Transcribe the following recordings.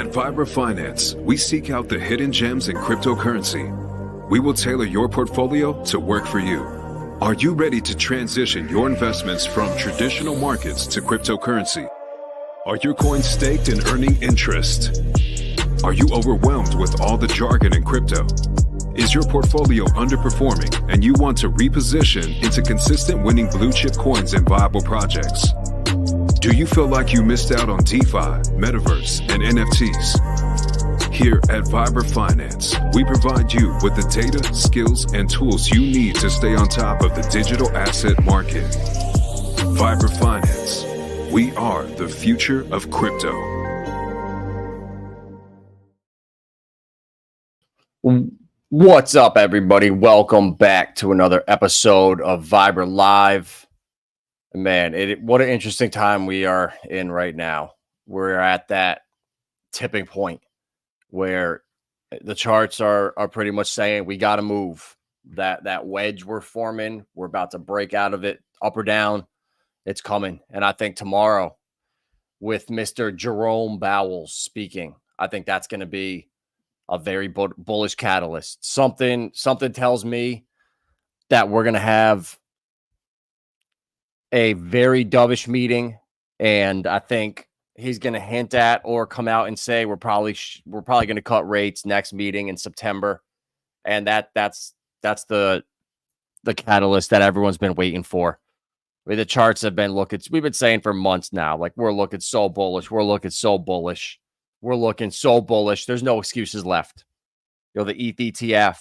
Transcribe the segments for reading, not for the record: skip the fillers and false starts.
At Vibra Finance, we seek out the hidden gems in cryptocurrency. We will tailor your portfolio to work for you. Are you ready to transition your investments from traditional markets to cryptocurrency? Are your coins staked and earning interest? Are you overwhelmed with all the jargon in crypto? Is your portfolio underperforming and you want to reposition into consistent winning blue chip coins and viable projects? Do you feel like you missed out on DeFi, Metaverse, and NFTs? Here at Vibra Finance, we provide you with the data, skills, and tools you need to stay on top of the digital asset market. Vibra Finance. We are the future of crypto. What's up, everybody? Welcome back to another episode of Vibra Live. Man, what an interesting time we are in right now. We're at that tipping point where the charts are pretty much saying we got to move. That wedge we're forming, we're about to break out of it, up or down. It's coming. And I think tomorrow, with Mr. Jerome Bowles speaking, I think that's going to be a very bullish catalyst. Something tells me that we're going to have a very dovish meeting, and I think he's going to hint at or come out and say we're probably going to cut rates next meeting in September, and that's the catalyst that everyone's been waiting for. I mean, the charts have been we've been saying for months now, like, we're looking so bullish. We're looking so bullish. We're looking so bullish. There's no excuses left. You know, the ETH ETF,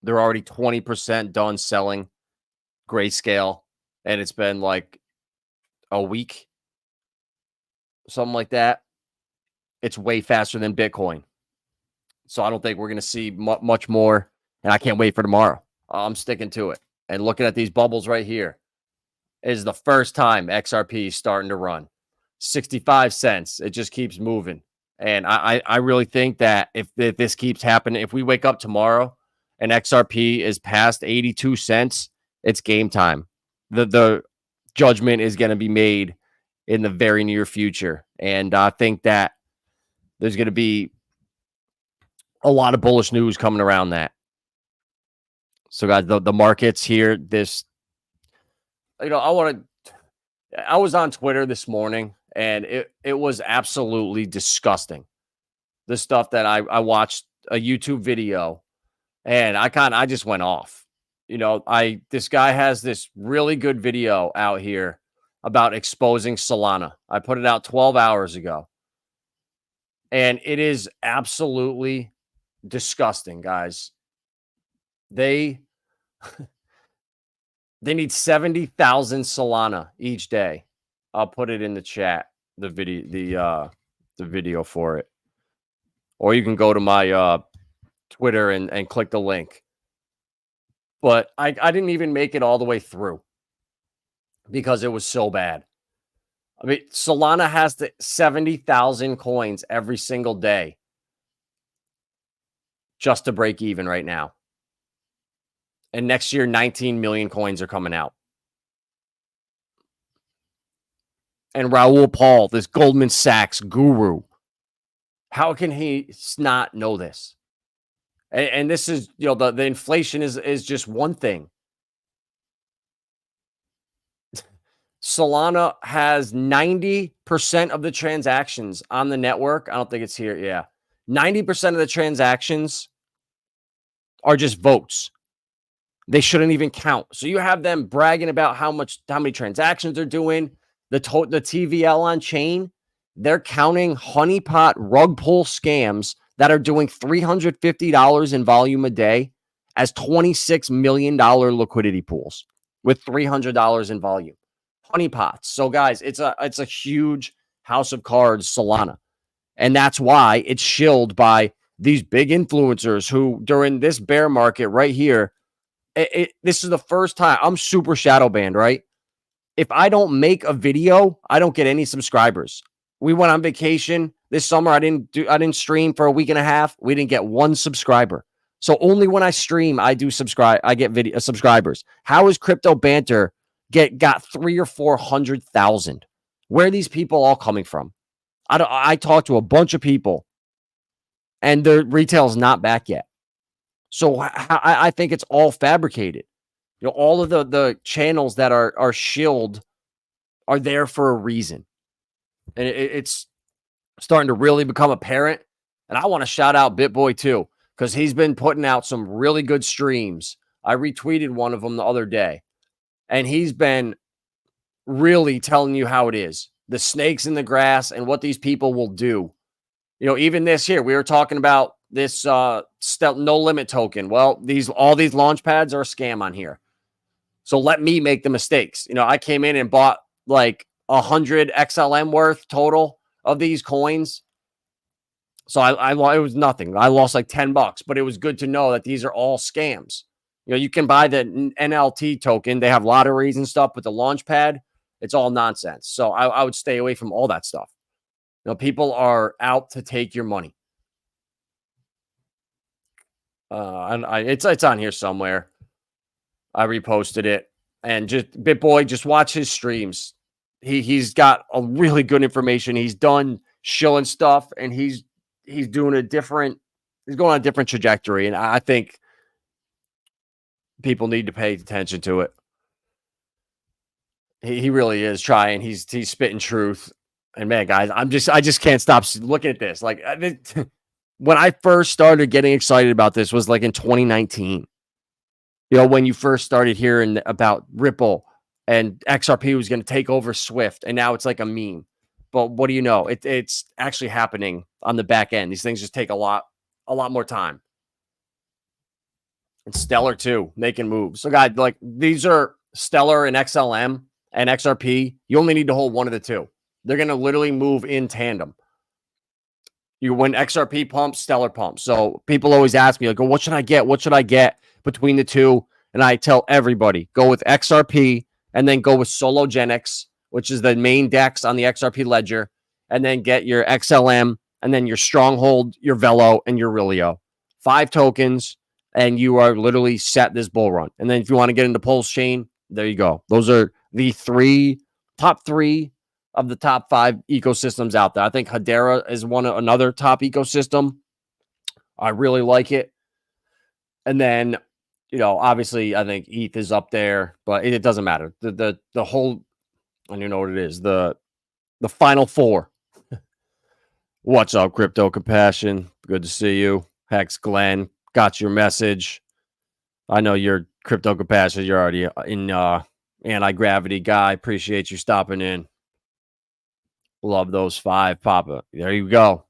they're already 20% done selling Grayscale, and it's been like a week, something like that. It's way faster than Bitcoin. So I don't think we're going to see much more, and I can't wait for tomorrow. I'm sticking to it. And looking at these bubbles right here, is the first time XRP is starting to run. 65 cents. It just keeps moving. And I really think that if this keeps happening, if we wake up tomorrow and XRP is past 82 cents, it's game time. The judgment is going to be made in the very near future. And I think that there's going to be a lot of bullish news coming around that. So guys, the markets here, I was on Twitter this morning, and it was absolutely disgusting. The stuff that I watched a YouTube video, and I just went off. You know, this guy has this really good video out here about exposing Solana. I put it out 12 hours ago, and it is absolutely disgusting, guys. They need 70,000 Solana each day. I'll put it in the chat, the video for it. Or you can go to my Twitter and click the link. But I didn't even make it all the way through because it was so bad. I mean, Solana has 70,000 coins every single day just to break even right now. And next year, 19 million coins are coming out. And Raoul Paul, this Goldman Sachs guru, how can he not know this? And this is, you know, the inflation is just one thing. Solana has 90% of the transactions on the network. I don't think it's here. Yeah. 90% of the transactions are just votes. They shouldn't even count. So you have them bragging about how many transactions they're doing. The TVL on chain, they're counting honeypot rug pull scams that are doing $350 in volume a day as $26 million liquidity pools with $300 in volume. Honeypots. So guys, it's a huge house of cards, Solana. And that's why it's shilled by these big influencers who, during this bear market right here, this is the first time I'm super shadow banned, right? If I don't make a video, I don't get any subscribers. We went on vacation this summer. I didn't stream for a week and a half. We didn't get one subscriber. So only when I stream, I get video subscribers. How is Crypto Banter got 300,000 or 400,000? Where are these people all coming from? I talked to a bunch of people, and their retail's not back yet. So I think it's all fabricated. You know, all of the channels that are shilled are there for a reason, and it's starting to really become apparent. And I want to shout out BitBoy too, because he's been putting out some really good streams. I retweeted one of them the other day, and he's been really telling you how it is, the snakes in the grass and what these people will do. You know, even this here, we were talking about this no limit token. Well, all these launch pads are a scam on here. So let me make the mistakes. You know, I came in and bought like 100 XLM worth total of these coins. So it was nothing. I lost like $10, but it was good to know that these are all scams. You know, you can buy the NLT token. They have lotteries and stuff, but the launch pad, it's all nonsense. So I would stay away from all that stuff. You know, people are out to take your money. And it's on here somewhere. I reposted it, and just BitBoy, just watch his streams. He's got a really good information. He's done shilling stuff, and he's doing he's going on a different trajectory. And I think people need to pay attention to it. He really is trying. He's spitting truth. And man, guys, I just can't stop looking at this. Like when I first started getting excited about this was like in 2019. You know, when you first started hearing about Ripple and XRP was going to take over Swift, and now it's like a meme. But what do you know? It's actually happening on the back end. These things just take a lot more time. And Stellar too, making moves. So guys, like these are Stellar and XLM and XRP. You only need to hold one of the two. They're going to literally move in tandem. When XRP pumps, Stellar pumps. So people always ask me, like, oh, what should I get? What should I get between the two? And I tell everybody, go with XRP and then go with Sologenics, which is the main DEX on the XRP ledger, and then get your XLM and then your Stronghold, your Velo, and your Relio. 5 tokens, and you are literally set this bull run. And then if you want to get into Pulse Chain, there you go. Those are the top three of the top 5 ecosystems out there. I think Hedera is another top ecosystem. I really like it. And then, you know, obviously I think ETH is up there, but it doesn't matter. The whole, I don't know what it is. The final 4. What's up, Crypto Compassion? Good to see you. Hex Glenn, got your message. I know you're Crypto Compassion. You're already in anti-gravity guy. Appreciate you stopping in. Love those 5, Papa. There you go.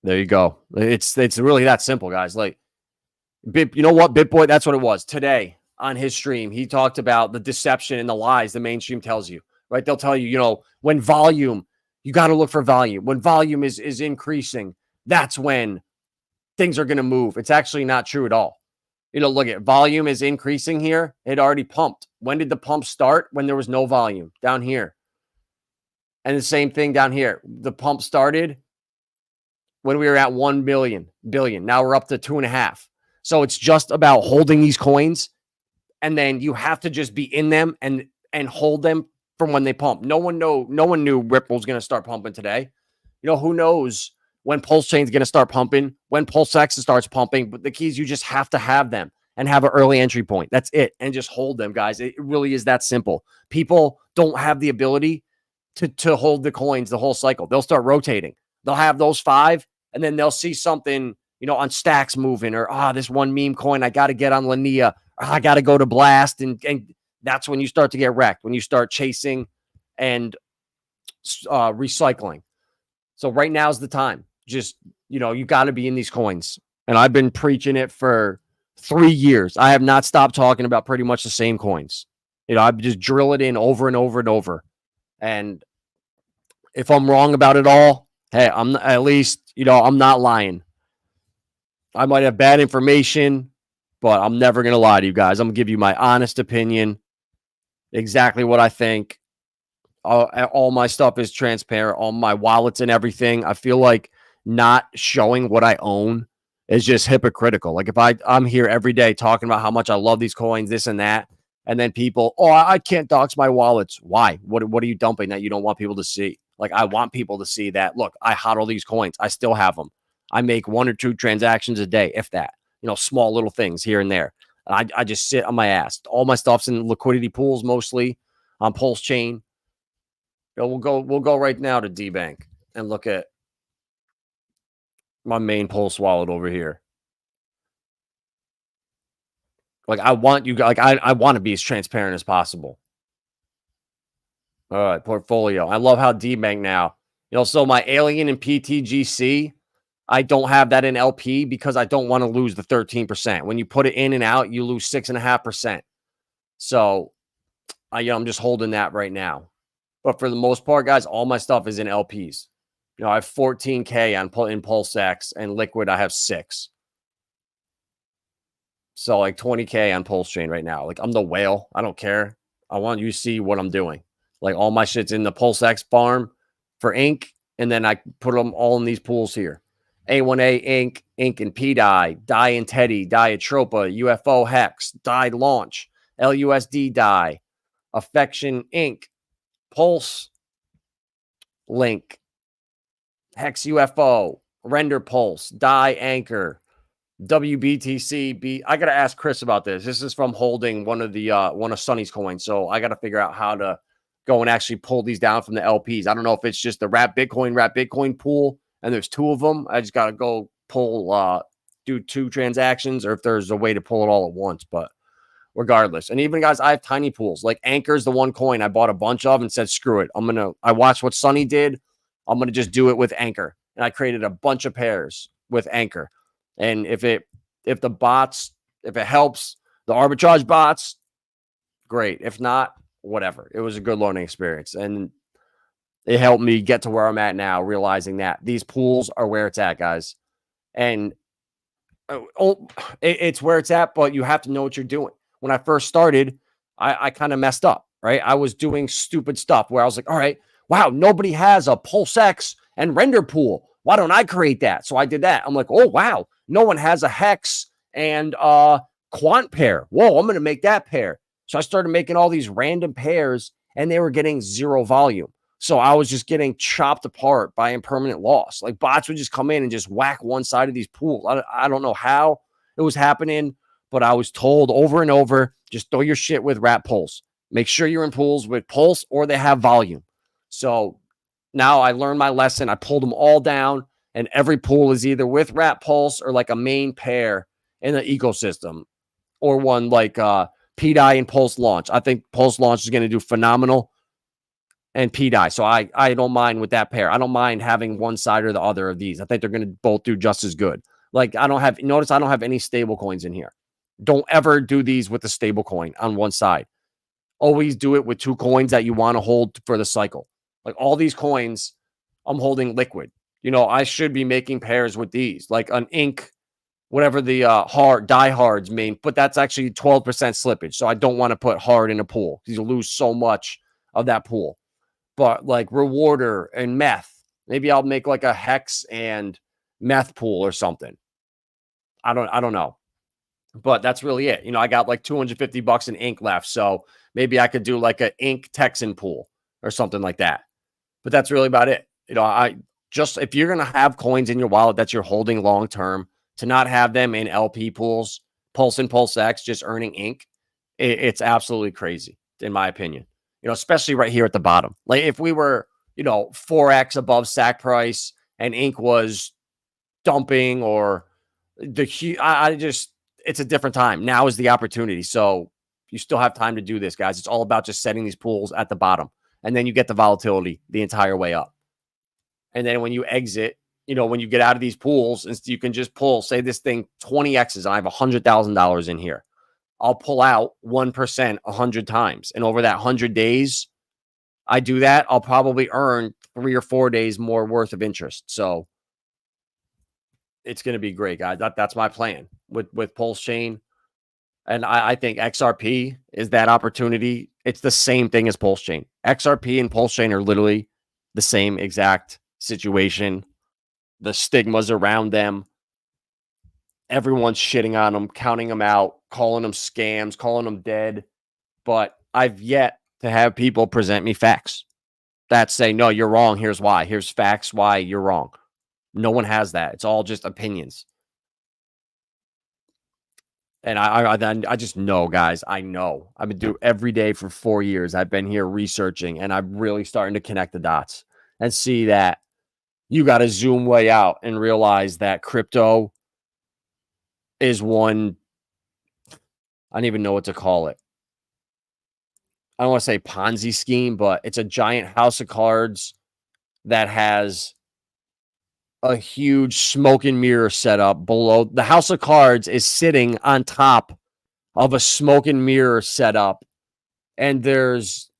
There you go. It's really that simple, guys. Like, you know what, BitBoy? That's what it was. Today on his stream, he talked about the deception and the lies the mainstream tells you, right? They'll tell you, you know, when volume, you got to look for volume. When volume is increasing, that's when things are going to move. It's actually not true at all. You know, look at volume is increasing here. It already pumped. When did the pump start? When there was no volume down here. And the same thing down here. The pump started when we were at 1 billion. Now we're up to 2.5. So it's just about holding these coins, and then you have to just be in them and hold them from when they pump. No one knew Ripple was going to start pumping today. You know, who knows when Pulse Chain is going to start pumping, when Pulse X starts pumping, but the key is you just have to have them and have an early entry point. That's it. And just hold them, guys. It really is that simple. People don't have the ability to hold the coins the whole cycle. They'll start rotating. They'll have those 5, and then they'll see something, you know, on Stacks moving, or this one meme coin I got to get on Linea, or I got to go to Blast, and that's when you start to get wrecked, when you start chasing and recycling. So right now is the time. Just, you know, you got to be in these coins. And I've been preaching it for 3 years. I have not stopped talking about pretty much the same coins. You know, I just drill it in over and over and over. And if I'm wrong about it all, hey, I'm at least, you know, I'm not lying. I might have bad information, but I'm never going to lie to you guys. I'm going to give you my honest opinion, exactly what I think. All my stuff is transparent, all my wallets and everything. I feel like not showing what I own is just hypocritical. Like if I'm here every day talking about how much I love these coins, this and that, and then people, I can't dox my wallets. Why? What are you dumping that you don't want people to see? Like, I want people to see that, look, I hodl these coins. I still have them. I make 1 or 2 transactions a day, if that, small little things here and there. I just sit on my ass. All my stuff's in liquidity pools, mostly on Pulse Chain. We'll go right now to D-Bank and look at my main Pulse wallet over here. Like, I want you guys, like, I want to be as transparent as possible. All right, portfolio. I love how D-Bank now, so my Alien and PTGC, I don't have that in LP because I don't want to lose the 13%. When you put it in and out, you lose 6.5%. So I'm just holding that right now. But for the most part, guys, all my stuff is in LPs. I have 14K in PulseX, and Liquid I have 6. So like 20K on Pulse Chain right now. Like, I'm the whale. I don't care. I want you to see what I'm doing. Like, all my shit's in the PulseX farm for Ink, and then I put them all in these pools here. A1A, Ink and PDI, DAI and Teddy, DAI Atropa, UFO Hex, DAI Launch, LUSD DAI, Affection Inc., Pulse Link, Hex UFO, Render Pulse, DAI Anchor, WBTC. I gotta ask Chris about this. This is from holding one of Sonny's coins, so I gotta figure out how to go and actually pull these down from the LPs. I don't know if it's just the Wrap Bitcoin pool, and there's 2 of them. I just gotta go pull, do 2 transactions, or if there's a way to pull it all at once. But regardless, and even guys, I have tiny pools. Like, Anchor's the one coin I bought a bunch of and said, screw it. I watched what Sonny did. I'm gonna just do it with Anchor, and I created a bunch of pairs with Anchor. And if it helps the arbitrage bots, great. If not, whatever. It was a good learning experience, and it helped me get to where I'm at now, realizing that these pools are where it's at, guys. And it's where it's at, but you have to know what you're doing. When I first started, I kind of messed up, right? I was doing stupid stuff where I was like, all right, wow, nobody has a PulseX and Render pool. Why don't I create that? So I did that. I'm like, oh, wow, no one has a Hex and Quant pair. Whoa, I'm going to make that pair. So I started making all these random pairs, and they were getting 0 volume. So I was just getting chopped apart by impermanent loss. Like, bots would just come in and just whack one side of these pools. I don't know how it was happening, but I was told over and over, just throw your shit with Wrap Pulse. Make sure you're in pools with Pulse or they have volume. So now I learned my lesson. I pulled them all down, and every pool is either with Wrap Pulse or like a main pair in the ecosystem, or one like PDI and Pulse Launch. I think Pulse Launch is going to do phenomenal, and PDI. So I don't mind with that pair. I don't mind having one side or the other of these. I think they're going to both do just as good. Like, notice I don't have any stable coins in here. Don't ever do these with the stable coin on one side. Always do it with 2 coins that you want to hold for the cycle. Like, all these coins, I'm holding liquid. I should be making pairs with these, like an Ink, whatever the Die Hard's main, but that's actually 12% slippage. So I don't want to put hard in a pool because you lose so much of that pool. But like Rewarder and Meth, maybe I'll make like a Hex and Meth pool or something. I don't know. But that's really it. I got like $250 in Ink left. So maybe I could do like an Ink Texan pool or something like that. But that's really about it. If you're going to have coins in your wallet that you're holding long term, to not have them in LP pools, Pulse and PulseX, just earning Ink, it's absolutely crazy, in my opinion. Especially right here at the bottom. Like, if we were, 4x above stack price and Ink was dumping, or it's a different time. Now is the opportunity. So you still have time to do this, guys. It's all about just setting these pools at the bottom, and then you get the volatility the entire way up. And then when you exit, when you get out of these pools, and you can just pull, say this thing 20x's, and I have $100,000 in here. I'll pull out 1% 100 times. And over that 100 days, I do that, I'll probably earn 3 or 4 days more worth of interest. So it's going to be great, guys. That's my plan with Pulse Chain. And I think XRP is that opportunity. It's the same thing as Pulse Chain. XRP and Pulse Chain are literally the same exact situation. The stigmas around them. Everyone's shitting on them, counting them out, calling them scams, calling them dead. But I've yet to have people present me facts. that say, no, you're wrong. Here's why. Here's facts why you're wrong. No one has that. It's all just opinions. And I just know, guys. I know. I've been doing every day for 4 years. I've been here researching, and I'm really starting to connect the dots and see that you got to zoom way out and realize that crypto is one. I don't even know what to call it. I don't want to say Ponzi scheme, but it's a giant house of cards that has a huge smoke and mirror setup below. The house of cards is sitting on top of a smoke and mirror setup, and there's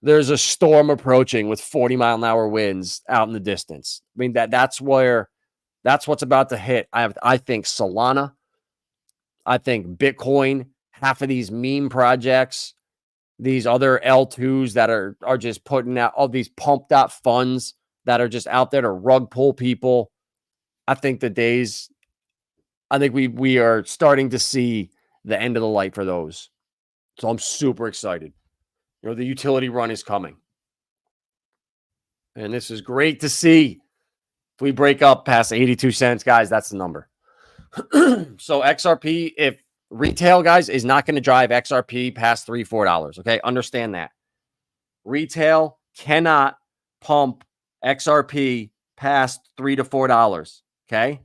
a storm approaching with 40-mile-an-hour winds out in the distance. I mean, that's what's about to hit. I think Solana, I think Bitcoin, half of these meme projects, these other L2s that are just putting out all these pumped up funds that are just out there to rug pull people. I think we are starting to see the end of the light for those. So I'm super excited. You know, the utility run is coming. And this is great to see. If we break up past 82 cents, guys, that's the number. So XRP, if retail, guys, is not going to drive XRP past $3, $4. Okay, understand that. Retail cannot pump XRP past $3 to $4. Okay,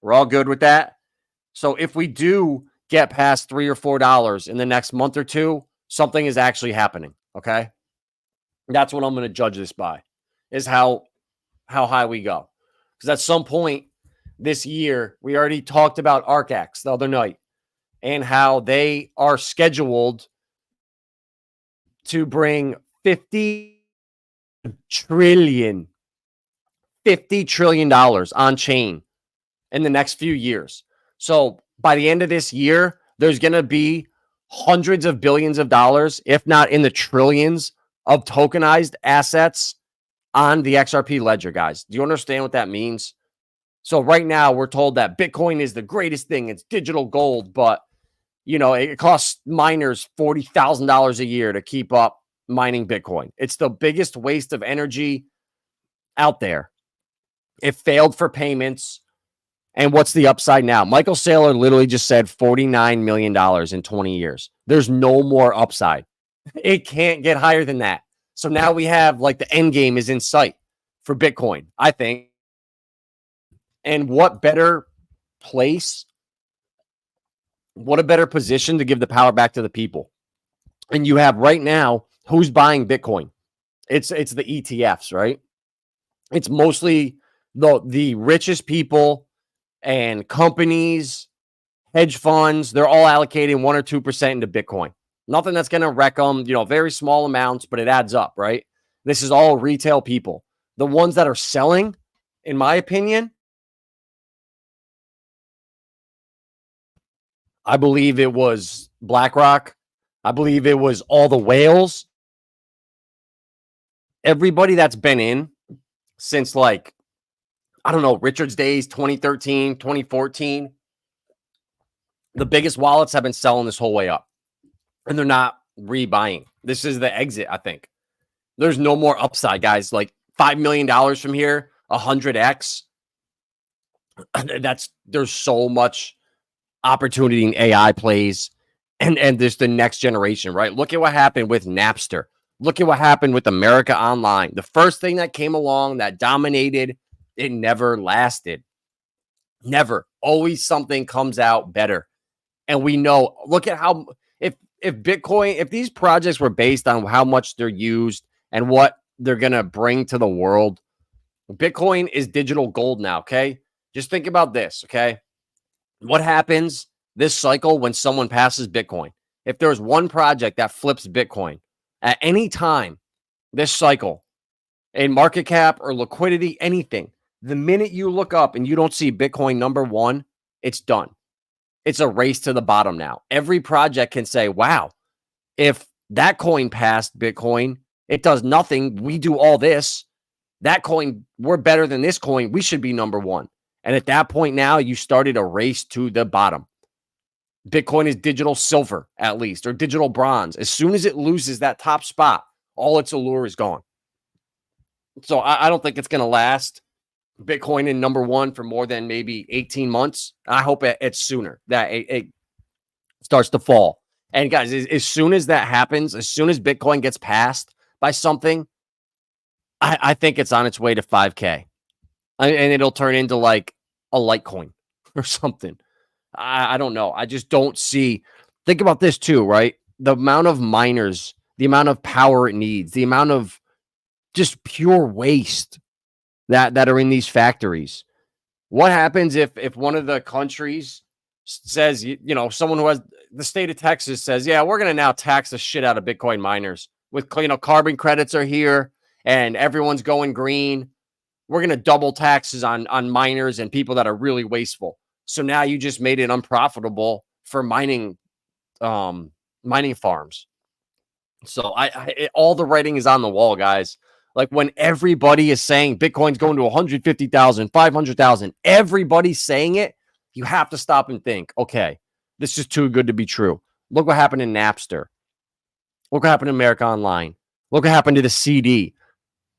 we're all good with that. So if we do get past $3 or $4 in the next month or two, something is actually happening. Okay, that's what I'm going to judge this by, is how high we go. Because at some point this year, we already talked about ArcX the other night and how they are scheduled to bring $50 trillion on chain in the next few years. So by the end of this year, there's going to be hundreds of billions of dollars, if not in the trillions, of tokenized assets on the XRP ledger, guys. Do you understand what that means? So right now we're told that Bitcoin is the greatest thing. It's digital gold, but you know, it costs miners $40,000 a year to keep up mining Bitcoin. It's the biggest waste of energy out there. It failed for payments. And what's the upside now? Michael Saylor literally just said $49 million in 20 years. There's no more upside. It can't get higher than that. So now we have like the end game is in sight for Bitcoin, I think. And what better place, what a better position to give the power back to the people. And you have right now, who's buying Bitcoin? It's the ETFs, right? It's mostly the richest people and companies, hedge funds. They're all allocating 1 or 2% into Bitcoin. Nothing that's going to wreck them, you know, very small amounts, but it adds up, right? This is all retail people. The ones that are selling, in my opinion, I believe it was BlackRock. I believe it was all the whales. Everybody that's been in since like, I don't know, Richard's days, 2013, 2014. The biggest wallets have been selling this whole way up. And they're not rebuying. This is the exit, I think. There's no more upside, guys. Like $5 million from here, 100x. There's so much opportunity in AI plays and there's the next generation, right? Look at what happened with Napster. Look at what happened with America Online. The first thing that came along that dominated, it never lasted. Never. Always something comes out better. And we know, look at how, if Bitcoin, if these projects were based on how much they're used and what they're going to bring to the world, Bitcoin is digital gold now, okay? Just think about this, okay? What happens this cycle when someone passes Bitcoin? If there's one project that flips Bitcoin at any time this cycle, in market cap or liquidity, anything, the minute you look up and you don't see Bitcoin number one, it's done. It's a race to the bottom now. Every project can say, wow, if that coin passed Bitcoin, it does nothing. We do all this. That coin, we're better than this coin. We should be number one. And at that point now, you started a race to the bottom. Bitcoin is digital silver, at least, or digital bronze. As soon as it loses that top spot, all its allure is gone. So I don't think it's going to last Bitcoin in number one for more than maybe 18 months. I hope it's sooner that it starts to fall. And guys, as soon as that happens, as soon as Bitcoin gets passed by something, I think it's on its way to 5K. And it'll turn into like a Litecoin or something. I don't know. I just don't see. Think about this too, right? The amount of miners, the amount of power it needs, the amount of just pure waste that are in these factories. What happens if one of the countries says, you know, someone who has the state of Texas says, yeah, we're going to now tax the shit out of Bitcoin miners with, you know, carbon credits are here and everyone's going green. We're going to double taxes on miners and people that are really wasteful. So now you just made it unprofitable for mining farms. So all the writing is on the wall, guys. Like when everybody is saying Bitcoin's going to 150,000, 500,000, everybody's saying it, you have to stop and think, okay, this is too good to be true. Look what happened in Napster. Look what happened in America Online. Look what happened to the CD.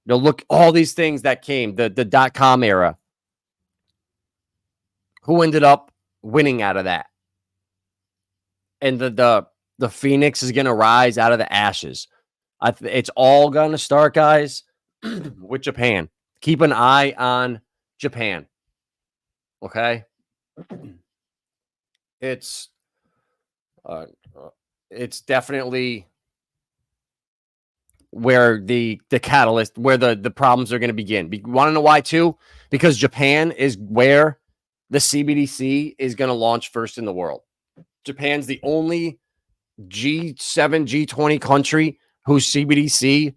You know, look, all these things that came, the .com era. Who ended up winning out of that? And the phoenix is going to rise out of the ashes. It's all going to start, guys, with Japan. Keep an eye on Japan. Okay? It's definitely where the catalyst, where the problems are going to begin. You want to know why, too? Because Japan is where the CBDC is going to launch first in the world. Japan's the only G7, G20 country whose CBDC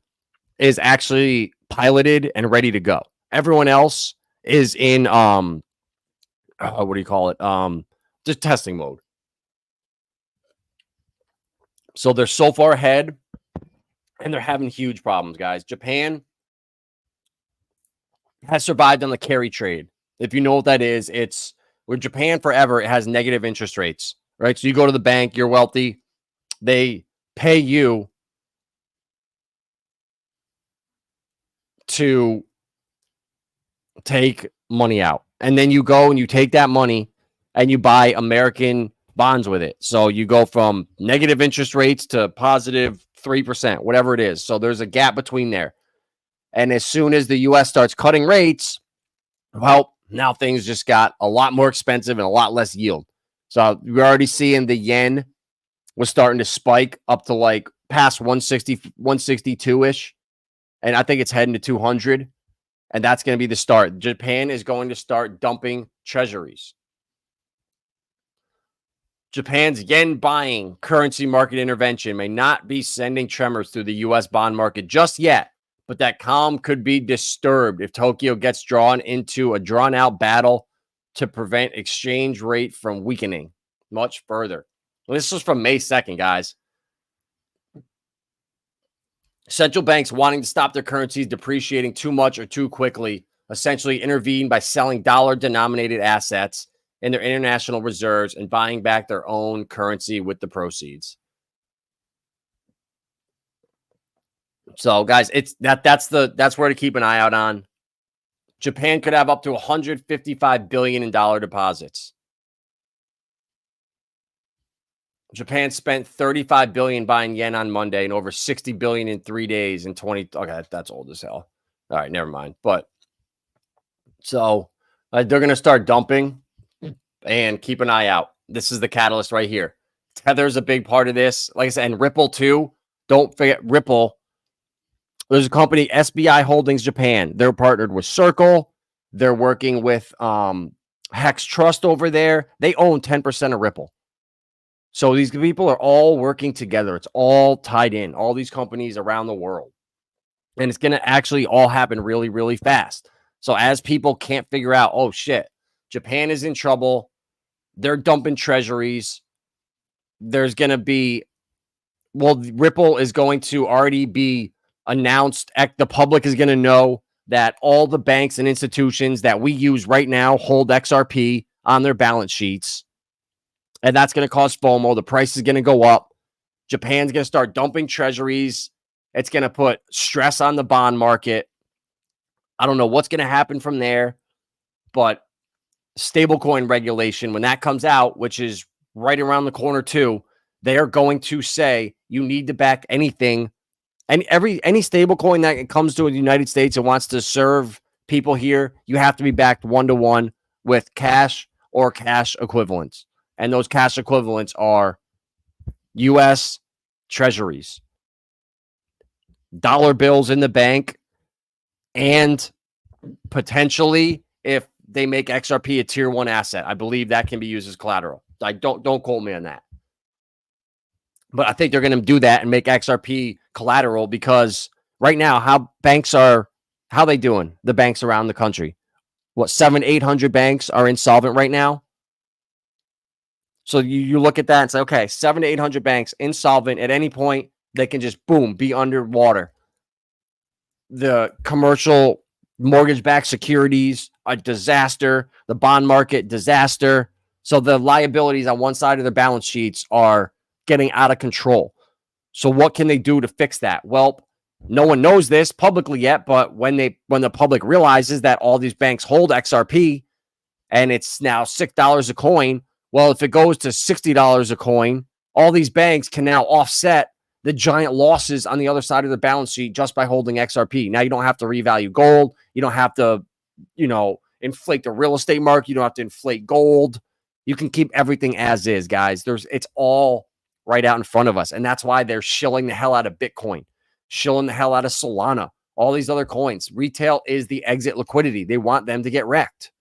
is actually piloted and ready to go. Everyone else is in what do you call it? Just testing mode. So they're so far ahead and they're having huge problems, guys. Japan has survived on the carry trade. If you know what that is, it's with Japan forever, it has negative interest rates, right? So you go to the bank, you're wealthy, they pay you to take money out. And then you go and you take that money and you buy American bonds with it. So you go from negative interest rates to positive 3%, whatever it is. So there's a gap between there. And as soon as the US starts cutting rates, well, now things just got a lot more expensive and a lot less yield. So we're already seeing the yen was starting to spike up to like past 160, 162-ish. And I think it's heading to 200. And that's going to be the start. Japan is going to start dumping treasuries. Japan's yen buying currency market intervention may not be sending tremors through the U.S. bond market just yet, but that calm could be disturbed if Tokyo gets drawn into a drawn-out battle to prevent exchange rate from weakening much further. Well, this was from May 2nd, guys. Central banks wanting to stop their currencies depreciating too much or too quickly essentially intervene by selling dollar-denominated assets in their international reserves and buying back their own currency with the proceeds. So, guys, that's where to keep an eye out on. Japan could have up to $155 billion in dollar deposits. Japan spent $35 billion buying yen on Monday and over $60 billion in 3 days in 20. Okay, that's old as hell. All right, never mind. But so they're going to start dumping and keep an eye out. This is the catalyst right here. Tether's a big part of this. Like I said, and Ripple too. Don't forget Ripple. There's a company, SBI Holdings Japan. They're partnered with Circle. They're working with Hex Trust over there. They own 10% of Ripple. So these people are all working together. It's all tied in. All these companies around the world. And it's going to actually all happen really, really fast. So as people can't figure out, oh, shit, Japan is in trouble. They're dumping treasuries. There's going to be, well, Ripple is going to already be announced. The public is going to know that all the banks and institutions that we use right now hold XRP on their balance sheets. And that's going to cause FOMO. The price is going to go up. Japan's going to start dumping treasuries. It's going to put stress on the bond market. I don't know what's going to happen from there, but stablecoin regulation, when that comes out, which is right around the corner too, they are going to say you need to back anything, and any stablecoin that comes to the United States and wants to serve people here, you have to be backed 1-to-1 with cash or cash equivalents. And those cash equivalents are U.S. treasuries, dollar bills in the bank, and potentially, if they make XRP a tier 1 asset, I believe that can be used as collateral. I don't quote me on that. But I think they're going to do that and make XRP collateral, because right now, how they doing? The banks around the country. What, 700-800 banks are insolvent right now? So you look at that and say, okay, 700-800 banks insolvent. At any point, they can just, boom, be underwater. The commercial mortgage-backed securities, a disaster. The bond market, disaster. So the liabilities on one side of their balance sheets are getting out of control. So what can they do to fix that? Well, no one knows this publicly yet, but when the public realizes that all these banks hold XRP and it's now $6 a coin, well, if it goes to $60 a coin, all these banks can now offset the giant losses on the other side of the balance sheet just by holding XRP. Now you don't have to revalue gold. You don't have to, inflate the real estate market. You don't have to inflate gold. You can keep everything as is, guys. It's all right out in front of us. And that's why they're shilling the hell out of Bitcoin, shilling the hell out of Solana, all these other coins. Retail is the exit liquidity. They want them to get wrecked.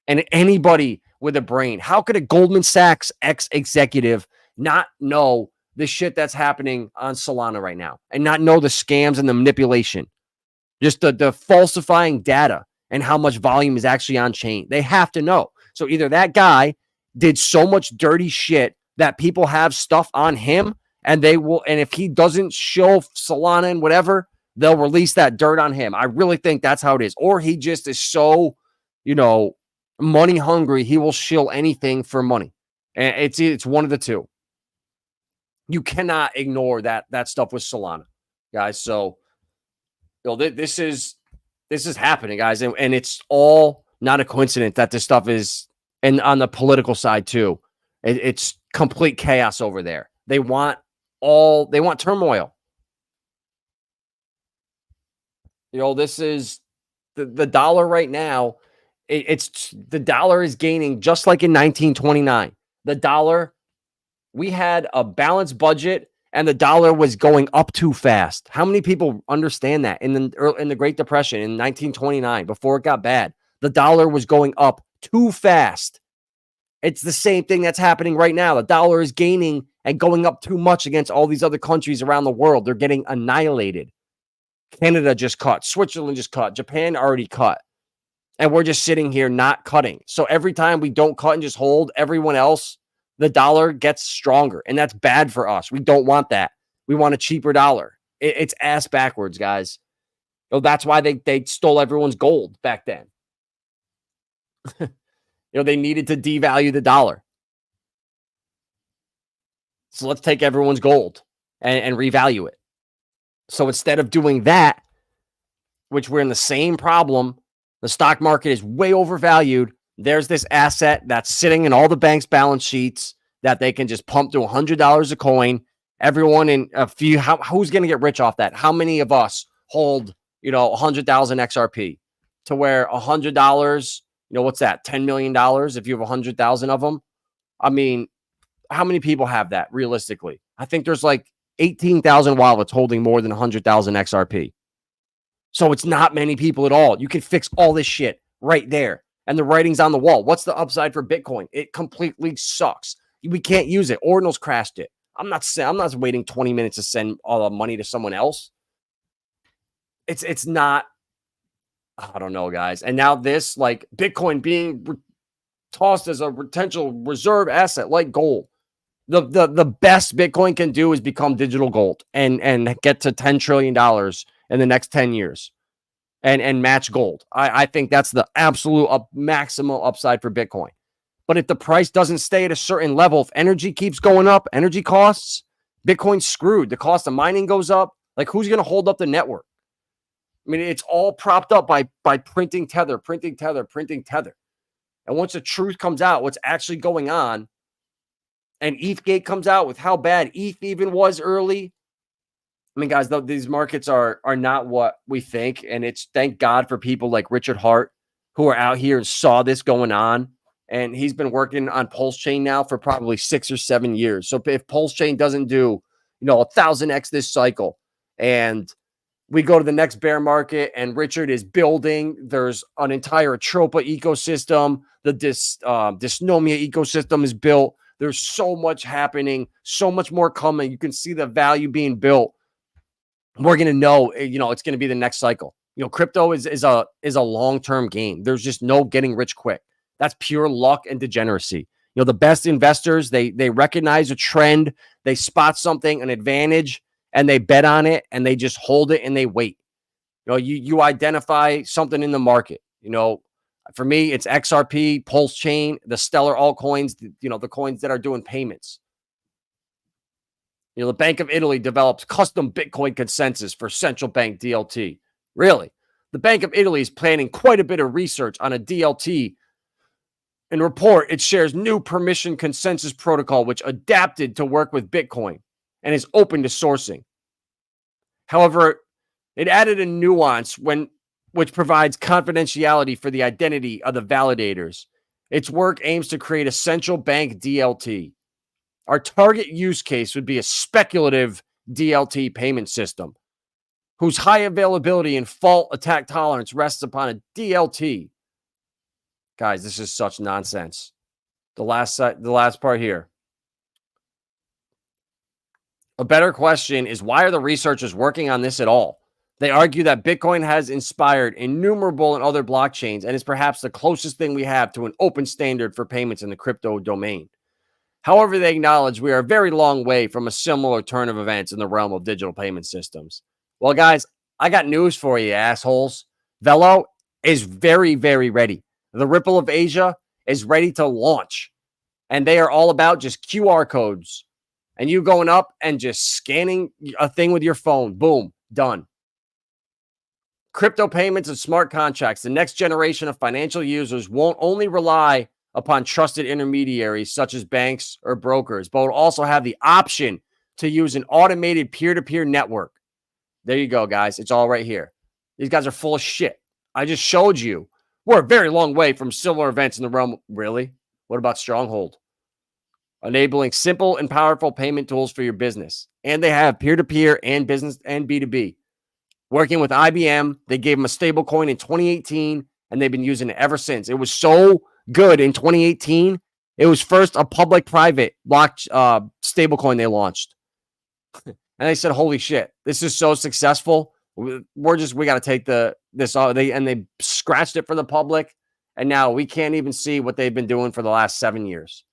And anybody with a brain, how could a Goldman Sachs ex-executive not know the shit that's happening on Solana right now and not know the scams and the manipulation, just the falsifying data and how much volume is actually on chain? They have to know. So either that guy did so much dirty shit that people have stuff on him, and they will, and if he doesn't show Solana and whatever, they'll release that dirt on him. I really think that's how it is. Or he just is so, money hungry, he will shill anything for money. And it's one of the two. You cannot ignore that stuff with Solana, guys. So, this is happening, guys, and it's all not a coincidence that this stuff is, and on the political side too, it's complete chaos over there. They want turmoil. This is the dollar right now. The dollar is gaining just like in 1929. The dollar, we had a balanced budget and the dollar was going up too fast. How many people understand that? In the Great Depression in 1929, before it got bad, the dollar was going up too fast. It's the same thing that's happening right now. The dollar is gaining and going up too much against all these other countries around the world. They're getting annihilated. Canada just cut. Switzerland just cut. Japan already cut. And we're just sitting here not cutting. So every time we don't cut and just hold everyone else, the dollar gets stronger. And that's bad for us. We don't want that. We want a cheaper dollar. It's ass backwards, guys. That's why they stole everyone's gold back then. They needed to devalue the dollar. So let's take everyone's gold and revalue it. So instead of doing that, which we're in the same problem, the stock market is way overvalued. There's this asset that's sitting in all the banks' balance sheets that they can just pump to $100 a coin. Everyone in a few, who's going to get rich off that? How many of us hold, 100,000 XRP to where $100, what's that? $10 million if you have 100,000 of them. I mean, how many people have that realistically? I think there's like 18,000 wallets holding more than 100,000 XRP. So it's not many people at all. You can fix all this shit right there. And the writing's on the wall. What's the upside for Bitcoin? It completely sucks. We can't use it. Ordinals crashed it. I'm not waiting 20 minutes to send all the money to someone else. It's not, I don't know, guys. And now this, like Bitcoin being tossed as a potential reserve asset like gold. The best Bitcoin can do is become digital gold and get to $10 trillion in the next 10 years and match gold. I think that's the absolute maximal upside for Bitcoin. But if the price doesn't stay at a certain level, if energy keeps going up, energy costs, Bitcoin's screwed. The cost of mining goes up. Like, who's going to hold up the network? I mean, it's all propped up by printing Tether, printing Tether, printing Tether. And once the truth comes out, what's actually going on, and ETHgate comes out with how bad ETH even was early. I mean, guys, these markets are not what we think. And it's thank God for people like Richard Hart who are out here and saw this going on. And he's been working on Pulse Chain now for probably 6 or 7 years. So if Pulse Chain doesn't do, 1,000x this cycle, and we go to the next bear market and Richard is building, there's an entire Atropa ecosystem, the dysnomia ecosystem is built. There's so much happening, so much more coming. You can see the value being built. We're going to know, it's going to be the next cycle. Crypto is a long-term game. There's just no getting rich quick. That's pure luck and degeneracy. The best investors, they recognize a trend, they spot something, an advantage, and they bet on it, and they just hold it and they wait. You identify something in the market. For me, it's XRP, Pulse Chain, the Stellar altcoins, the coins that are doing payments. The Bank of Italy develops custom Bitcoin consensus for central bank DLT. Really? The Bank of Italy is planning quite a bit of research on a DLT. In report, it shares new permission consensus protocol, which adapted to work with Bitcoin and is open to sourcing. However, it added a nuance which provides confidentiality for the identity of the validators. Its work aims to create a central bank DLT. Our target use case would be a speculative DLT payment system whose high availability and fault attack tolerance rests upon a DLT. Guys, this is such nonsense. The last part here. A better question is, why are the researchers working on this at all? They argue that Bitcoin has inspired innumerable and other blockchains and is perhaps the closest thing we have to an open standard for payments in the crypto domain. However, they acknowledge we are a very long way from a similar turn of events in the realm of digital payment systems. Well, guys, I got news for you, assholes. Velo is very, very ready. The Ripple of Asia is ready to launch. And they are all about just QR codes. And you going up and just scanning a thing with your phone. Boom, done. Crypto payments and smart contracts. The next generation of financial users won't only rely upon trusted intermediaries such as banks or brokers, but will also have the option to use an automated peer-to-peer network. There you go, guys. It's all right here. These guys are full of shit. I just showed you. We're a very long way from similar events in the realm. Really? What about Stronghold? Enabling simple and powerful payment tools for your business. And they have peer-to-peer and business and B2B. Working with IBM, they gave them a stable coin in 2018, and they've been using it ever since. It was so good in 2018. It was first a public-private block stablecoin they launched. And they said, holy shit, this is so successful. We got to take this off. They scratched it for the public. And now we can't even see what they've been doing for the last 7 years.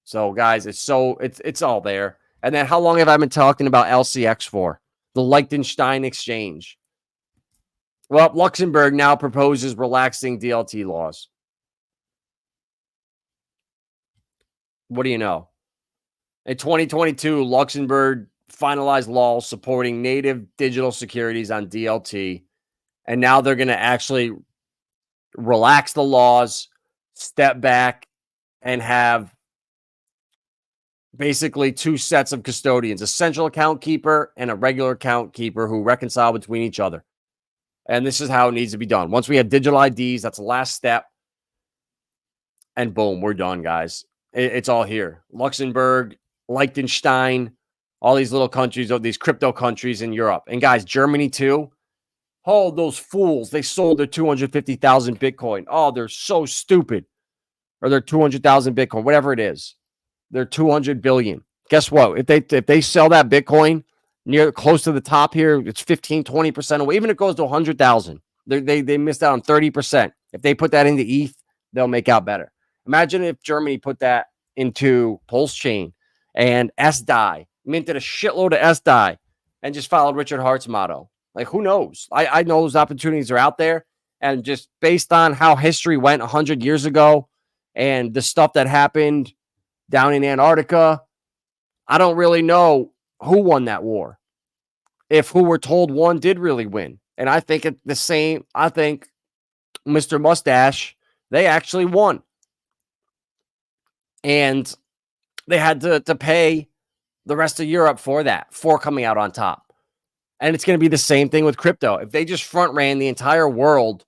So guys, it's all there. And then how long have I been talking about LCX for? The Liechtenstein exchange. Well, Luxembourg now proposes relaxing DLT laws. What do you know? In 2022, Luxembourg finalized laws supporting native digital securities on DLT. And now they're going to actually relax the laws, step back, and have basically two sets of custodians, a central account keeper and a regular account keeper who reconcile between each other. And this is how it needs to be done. Once we have digital IDs, that's the last step. And boom, we're done, guys. It's all here. Luxembourg, Liechtenstein, all these little countries, these crypto countries in Europe. And guys, Germany too. Oh, those fools. They sold their 250,000 Bitcoin. Oh, they're so stupid. Or their 200,000 Bitcoin, whatever it is. They're 200 billion. Guess what? If they sell that Bitcoin near close to the top here, it's 15-20% away. Even if it goes to 100,000, they missed out on 30%. If they put that into ETH, they'll make out better. Imagine if Germany put that into Pulse Chain and SDAI, minted a shitload of SDAI, and just followed Richard Hart's motto. Like, who knows? I know those opportunities are out there, and just based on how history went 100 years ago and the stuff that happened down in Antarctica, I don't really know who won that war. if who we're told won did really win. And I think the same. I think Mr. Mustache, they actually won. And they had to pay the rest of Europe for that, for coming out on top. And it's going to be the same thing with crypto. If they just front ran the entire world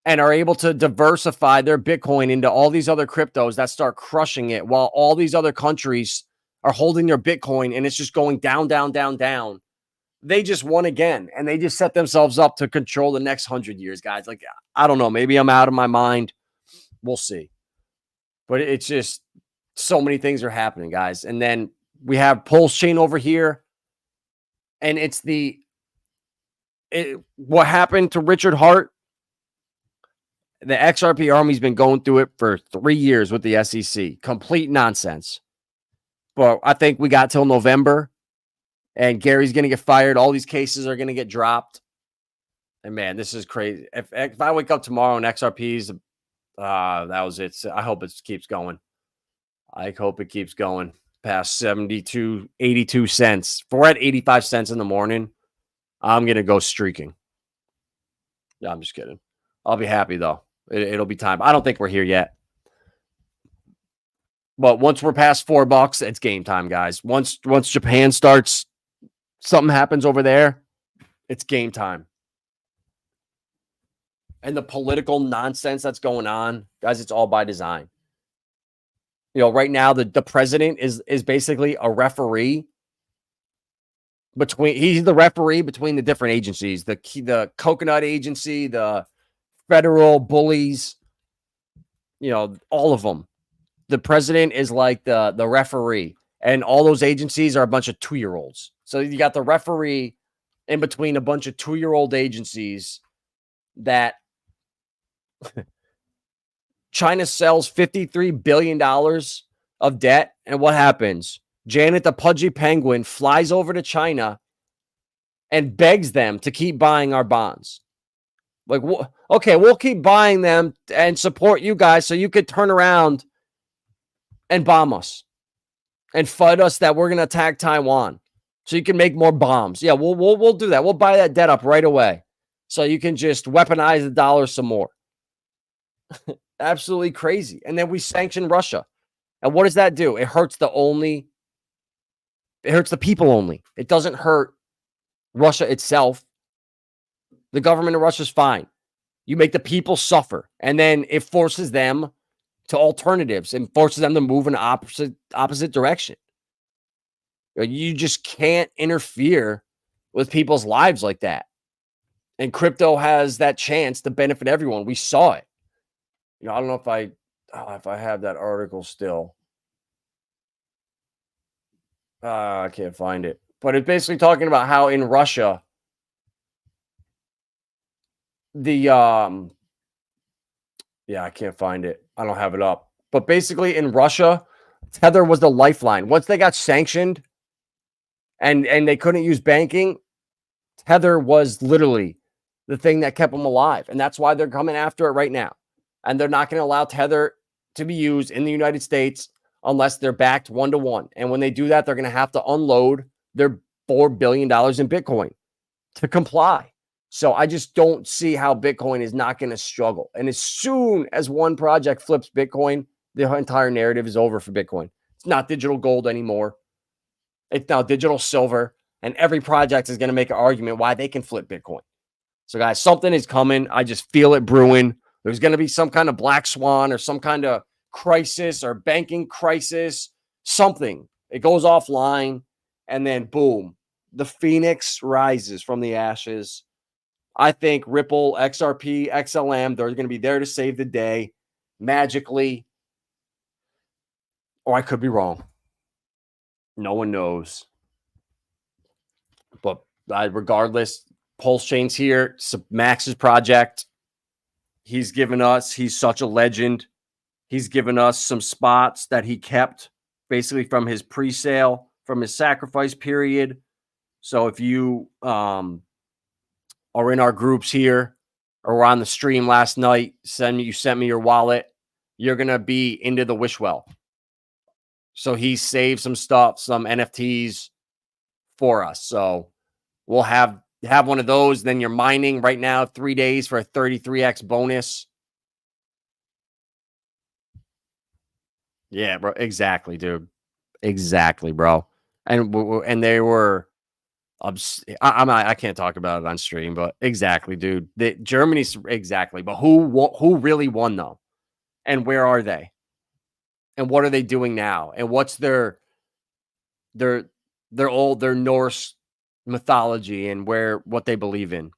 and are able to diversify their Bitcoin into all these other cryptos that start crushing it, while all these other countries are holding their Bitcoin and it's just going down, down, down, down, they just won again. And they just set themselves up to control the next 100 years, guys. Like, I don't know. Maybe I'm out of my mind. We'll see. But it's just so many things are happening, guys. And then we have Pulse Chain over here. And it's what happened to Richard Hart. The XRP Army's been going through it for 3 years with the SEC. Complete nonsense. But I think we got till November. And Gary's going to get fired. All these cases are going to get dropped. And man, this is crazy. If I wake up tomorrow and XRP's, that was it. So I hope it keeps going. I hope it keeps going past 72, 82 cents. If we're at 85 cents in the morning, I'm going to go streaking. Yeah, I'm just kidding. I'll be happy though. It'll be time. I don't think we're here yet. But once we're past $4, it's game time, guys. Once Japan starts, something happens over there, it's game time. And the political nonsense that's going on, guys, it's all by design. You know, right now the president is basically a referee he's the referee between the different agencies, the coconut agency, the federal bullies, you know, all of them. The president is like the referee, and all those agencies are a bunch of 2-year-olds. So you got the referee in between a bunch of 2-year-old agencies that China sells $53 billion of debt. And what happens? Janet the Pudgy Penguin flies over to China and begs them to keep buying our bonds. Like, okay, we'll keep buying them and support you guys so you could turn around and bomb us and fight us that we're going to attack Taiwan so you can make more bombs. Yeah, we'll do that. We'll buy that debt up right away so you can just weaponize the dollar some more. Absolutely crazy. And then we sanction Russia. And what does that do? It hurts the people only. It doesn't hurt Russia itself. The government of Russia is fine. You make the people suffer. And then it forces them to alternatives and forces them to move in the opposite direction. You just can't interfere with people's lives like that. And crypto has that chance to benefit everyone. We saw it. You know, I don't know if I have that article still. I can't find it. But it's basically talking about how in Russia, I can't find it. I don't have it up. But basically in Russia, Tether was the lifeline. Once they got sanctioned and they couldn't use banking, Tether was literally the thing that kept them alive. And that's why they're coming after it right now. And they're not going to allow Tether to be used in the United States unless they're backed 1-to-1. And when they do that, they're going to have to unload their $4 billion in Bitcoin to comply. So I just don't see how Bitcoin is not going to struggle. And as soon as one project flips Bitcoin, the entire narrative is over for Bitcoin. It's not digital gold anymore. It's now digital silver. And every project is going to make an argument why they can flip Bitcoin. So guys, something is coming. I just feel it brewing. There's going to be some kind of black swan or some kind of crisis or banking crisis, something. It goes offline, and then boom, the phoenix rises from the ashes. I think Ripple, XRP, XLM, they're going to be there to save the day magically. Or I could be wrong. No one knows. But regardless, Pulse Chain's here. It's Max's project. He's such a legend. He's given us some spots that he kept basically from his pre-sale, from his sacrifice period. So if you are in our groups here or were on the stream last night, you sent me your wallet, you're going to be into the wish well. So he saved some stuff, some NFTs for us. So we'll have one of those. Then you're mining right now 3 days for a 33x bonus. Yeah, bro. Exactly, dude. Exactly, bro. And they were I can't talk about it on stream, but exactly, dude. Germany's exactly. But who really won though? And where are they? And what are they doing now? And what's their Norse mythology and what they believe in?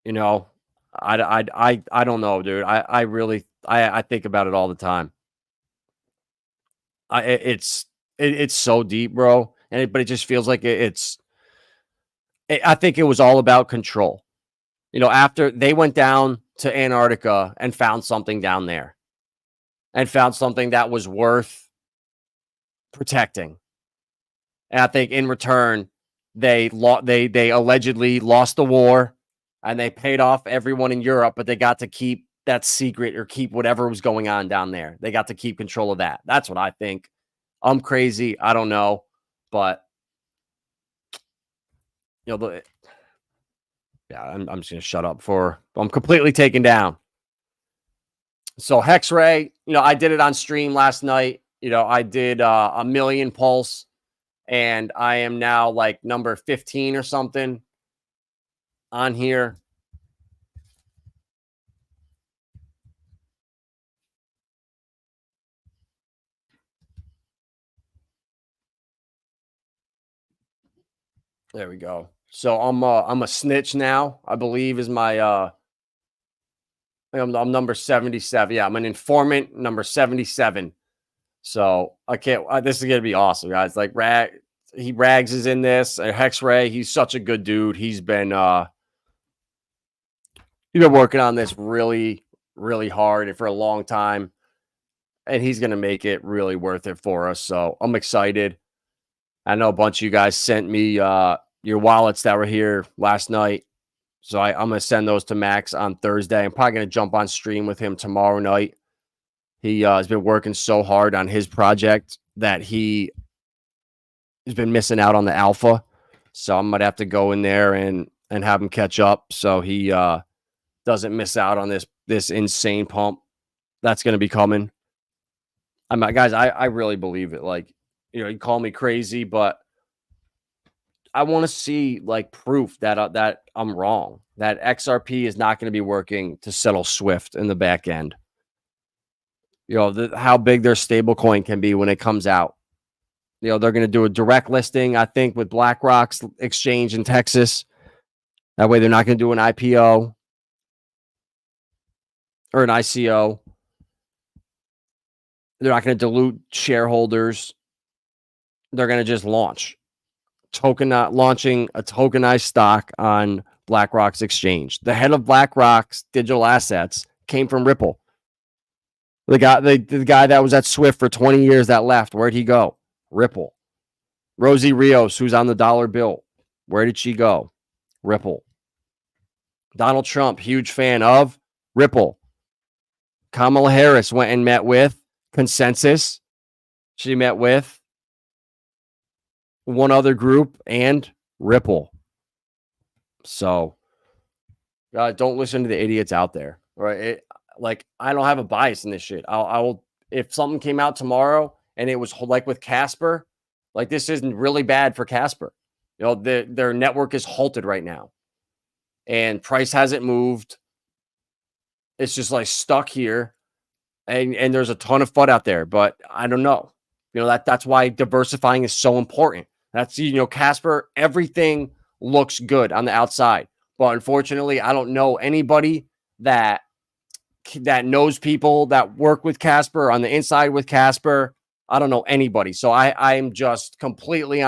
You know, I don't know, dude. I really I think about it all the time. It's so deep, bro. But it just feels like I think it was all about control. You know, after they went down to Antarctica and found something down there and found something that was worth protecting. And I think in return, they allegedly lost the war and they paid off everyone in Europe, but they got to keep that secret or keep whatever was going on down there. They got to keep control of that. That's what I think. I'm crazy. I don't know, but you know, yeah, I'm just gonna shut up before I'm completely taken down. So HexRay, you know, I did it on stream last night. You know, I did a million pulse, and I am now like number 15 or something on here. There we go. So I'm a snitch now, I believe is my I'm number 77. Yeah, I'm an informant, number 77. So I can't this is gonna be awesome, guys. Like Rags is in this. HexRay, he's such a good dude. He's been working on this really, really hard and for a long time. And he's gonna make it really worth it for us. So I'm excited. I know a bunch of you guys sent me your wallets that were here last night. So I'm going to send those to Max on Thursday. I'm probably going to jump on stream with him tomorrow night. He has been working so hard on his project that he has been missing out on the alpha. So I might have to go in there and have him catch up so he doesn't miss out on this insane pump that's going to be coming. Guys, I really believe it. Like, you know, you call me crazy, but I want to see like proof that that I'm wrong, that XRP is not going to be working to settle Swift in the back end. You know, how big their stable coin can be when it comes out. You know, they're going to do a direct listing, I think, with BlackRock's exchange in Texas. That way they're not going to do an IPO or an ICO. They're not going to dilute shareholders. They're going to just launching a tokenized stock on BlackRock's exchange. The head of BlackRock's digital assets came from Ripple. The guy that was at Swift for 20 years that left, where'd he go? Ripple. Rosie Rios, who's on the dollar bill, where did she go? Ripple. Donald Trump, huge fan of Ripple. Kamala Harris went and met with Consensus. She met with one other group and Ripple. So don't listen to the idiots out there. Right? I don't have a bias in this shit. I will, if something came out tomorrow and it was like with Casper, like this isn't really bad for Casper. You know, their network is halted right now. And price hasn't moved. It's just like stuck here. And there's a ton of FUD out there, but I don't know. You know, that's why diversifying is so important. That's, you know, Casper, everything looks good on the outside. But unfortunately, I don't know anybody that knows people that work with Casper on the inside with Casper. I don't know anybody. So I'm just completely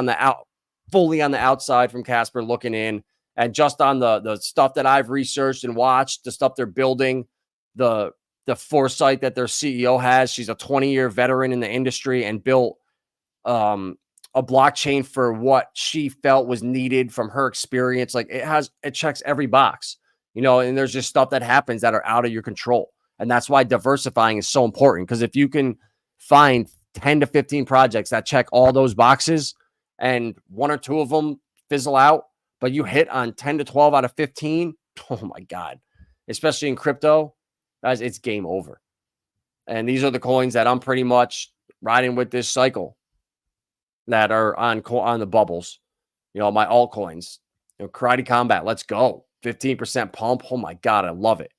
fully on the outside from Casper looking in, and just on the stuff that I've researched and watched, the stuff they're building, the foresight that their CEO has. She's a 20-year veteran in the industry and built a blockchain for what she felt was needed from her experience. Like it checks every box, you know, and there's just stuff that happens that are out of your control. And that's why diversifying is so important. Because if you can find 10 to 15 projects that check all those boxes and 1 or 2 of them fizzle out, but you hit on 10 to 12 out of 15. Oh my God. Especially in crypto, guys, it's game over. And these are the coins that I'm pretty much riding with this cycle that are on the bubbles. You know, my altcoins, you know, Karate Combat, let's go. 15% pump. Oh my God, I love it.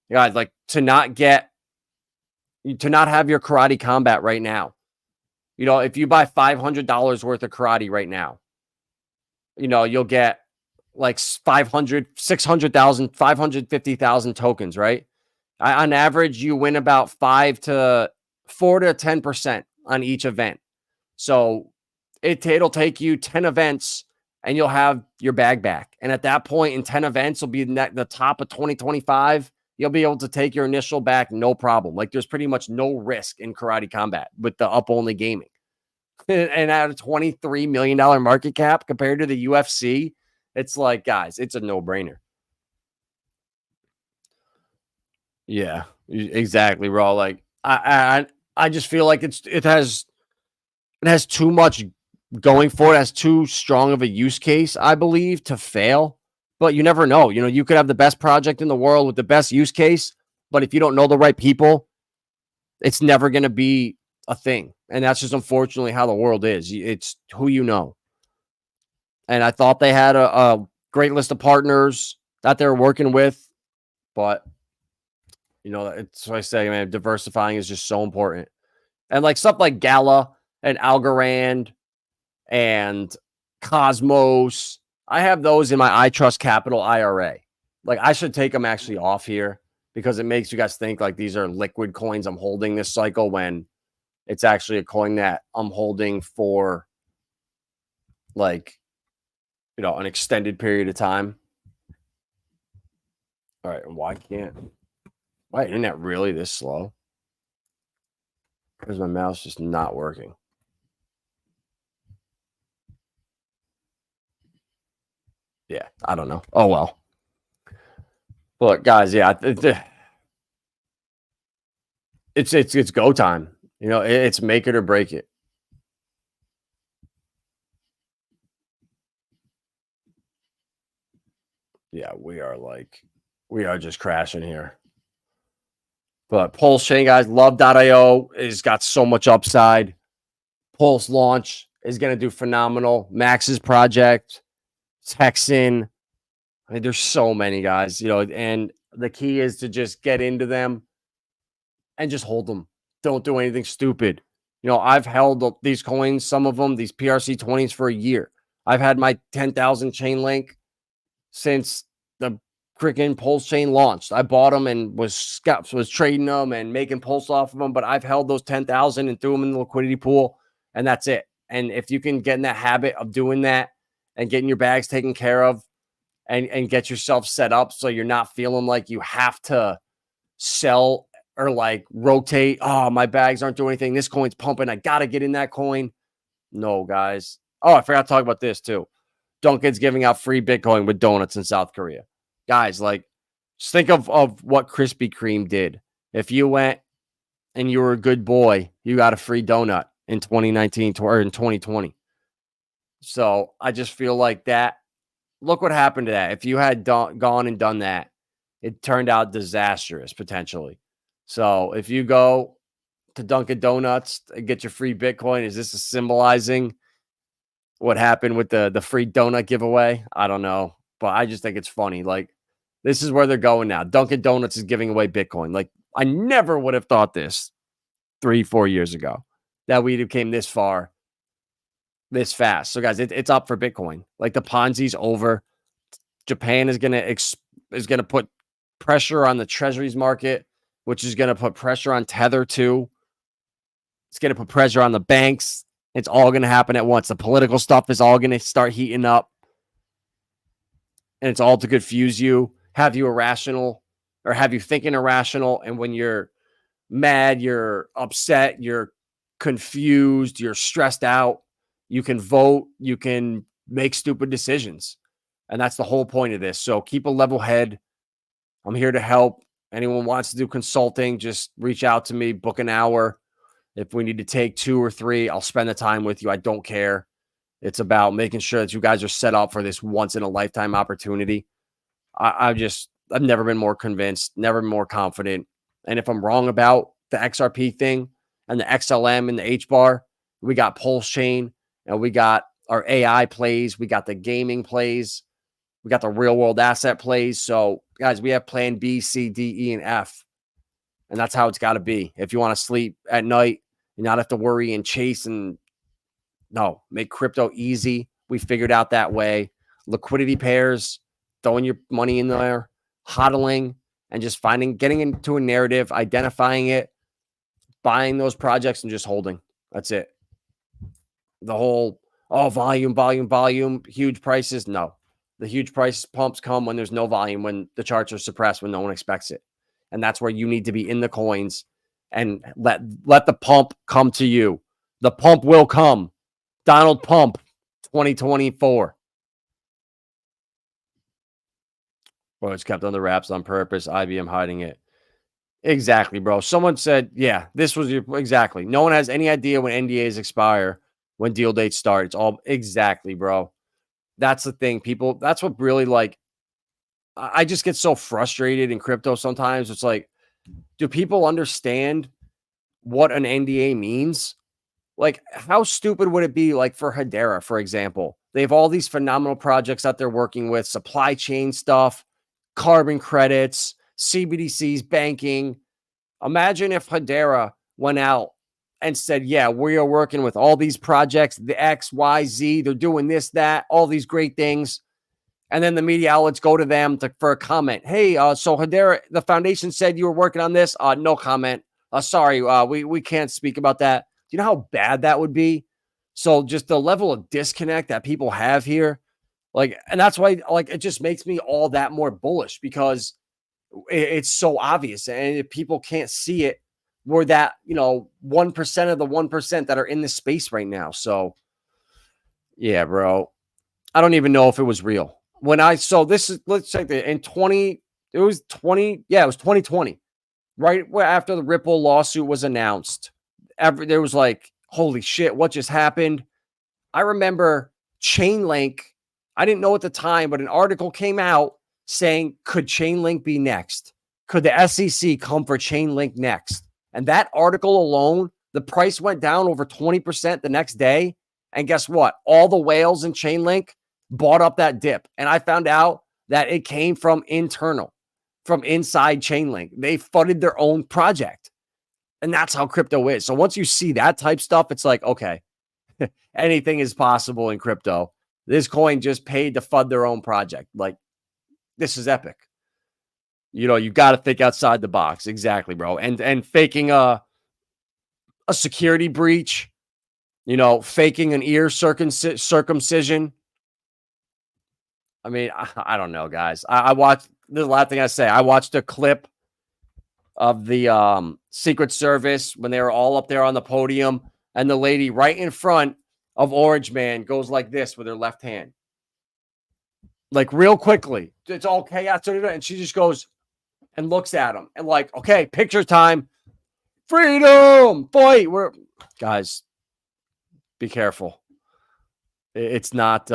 You guys, like to not have your Karate Combat right now. You know, if you buy $500 worth of karate right now, you know, you'll get like 500, 600,000, 550,000 tokens, right? On average, you win about 4 to 10% on each event. So it'll take you 10 events and you'll have your bag back. And at that point in 10 events, will be the top of 2025. You'll be able to take your initial back, no problem. Like there's pretty much no risk in Karate Combat with the up-only gaming. And at a $23 million market cap compared to the UFC, it's like, guys, it's a no-brainer. Yeah, exactly, bro. Like I just feel like it has too much going for it. Has too strong of a use case, I believe, to fail. But you never know. You know, you could have the best project in the world with the best use case, but if you don't know the right people, it's never going to be a thing. And that's just unfortunately how the world is. It's who you know. And I thought they had a great list of partners that they're working with, but you know, it's what I say, man, diversifying is just so important. And like stuff like Gala and Algorand and Cosmos, I have those in my ITRUSTCAPITAL IRA. Like I should take them actually off here because it makes you guys think like these are liquid coins I'm holding this cycle when it's actually a coin that I'm holding for like, you know, an extended period of time. All right. And why isn't that really this slow? Because my mouse just not working. Yeah, I don't know. Oh, well. But guys, yeah, it's go time. You know, it's make it or break it. Yeah, we are just crashing here. But Pulse Chain, guys, love.io has got so much upside. Pulse launch is going to do phenomenal. Max's project, Texan. I mean, there's so many guys, you know, and the key is to just get into them and just hold them. Don't do anything stupid. You know, I've held these coins, some of them, these PRC20s for a year. I've had my 10,000 Chainlink since the freaking Pulse Chain launched. I bought them and was trading them and making Pulse off of them, but I've held those 10,000 and threw them in the liquidity pool, and that's it. And if you can get in that habit of doing that and getting your bags taken care of and get yourself set up so you're not feeling like you have to sell or like rotate. Oh, my bags aren't doing anything. This coin's pumping. I got to get in that coin. No, guys. Oh, I forgot to talk about this too. Dunkin's giving out free Bitcoin with donuts in South Korea. Guys, like, just think of what Krispy Kreme did. If you went and you were a good boy, you got a free donut in 2019 or in 2020. So I just feel like that. Look what happened to that. If you had gone and done that, it turned out disastrous potentially. So if you go to Dunkin Donuts and get your free Bitcoin, is this symbolizing what happened with the free donut giveaway? I don't know, but I just think it's funny. Like, this is where they're going now. Dunkin Donuts is giving away Bitcoin. Like, I never would have thought this 3-4 years ago that we came this far this fast. So guys, it's up for Bitcoin. Like, the Ponzi's over. Japan is gonna put pressure on the treasuries market, which is gonna put pressure on Tether too. It's gonna put pressure on the banks. It's all gonna happen at once. The political stuff is all gonna start heating up, and it's all to confuse you, have you irrational, or have you thinking irrational. And when you're mad, you're upset, you're confused, you're stressed out, you can vote, you can make stupid decisions. And that's the whole point of this. So keep a level head. I'm here to help. Anyone wants to do consulting, just reach out to me, book an hour. If we need to take 2 or 3, I'll spend the time with you. I don't care. It's about making sure that you guys are set up for this once in a lifetime opportunity. I've never been more convinced, never been more confident. And if I'm wrong about the XRP thing and the XLM and the H bar, we got Pulse Chain and we got our AI plays. We got the gaming plays. We got the real world asset plays. So guys, we have plan B, C, D, E, and F. And that's how it's got to be. If you want to sleep at night and not have to worry and chase and make crypto easy. We figured out that way. Liquidity pairs, throwing your money in there, hodling, and just getting into a narrative, identifying it, buying those projects, and just holding. That's it. The whole, volume, huge prices. No. The huge price pumps come when there's no volume, when the charts are suppressed, when no one expects it. And that's where you need to be in the coins and let the pump come to you. The pump will come. Donald Pump, 2024. Well, it's kept under wraps on purpose. IBM hiding it. Exactly, bro. Someone said, yeah, this was exactly. No one has any idea when NDAs expire, when deal dates start. It's all exactly, bro. That's the thing. People, that's what really I just get so frustrated in crypto sometimes. It's like, do people understand what an NDA means? Like, how stupid would it be, like, for Hedera, for example? They have all these phenomenal projects that they're working with, supply chain stuff, carbon credits, CBDCs, banking. Imagine if Hedera went out and said, yeah, we are working with all these projects, the X, Y, Z. They're doing this, that, all these great things. And then the media outlets go to them for a comment. Hey, so Hedera, the foundation said you were working on this. No comment. Sorry, we can't speak about that. Do you know how bad that would be? So just the level of disconnect that people have here, and that's why, it just makes me all that more bullish, because it's so obvious, and if people can't see it, we're that 1% of the 1% that are in this space right now. So yeah, bro, I don't even know if it was real. When I saw this, let's check it it was 2020, right after the Ripple lawsuit was announced. There was like, holy shit, what just happened? I remember Chainlink. I didn't know at the time, but an article came out saying, could Chainlink be next? Could the SEC come for Chainlink next? And that article alone, the price went down over 20% the next day. And guess what? All the whales in Chainlink bought up that dip. And I found out that it came from inside Chainlink. They funded their own project. And that's how crypto is. So once you see that type stuff, it's like, okay, anything is possible in crypto. This coin just paid to fund their own project. Like, this is epic. You got to think outside the box. Exactly, bro. And faking a security breach, faking an ear circumcision. I mean, I don't know, guys. I watched, there's a lot of things I say. I watched a clip of the Secret Service when they were all up there on the podium, and the lady right in front of Orange Man goes like this with her left hand. Like, real quickly. It's all chaos. And she just goes and looks at him and like, okay, picture time. Freedom, fight. Guys, be careful. It's not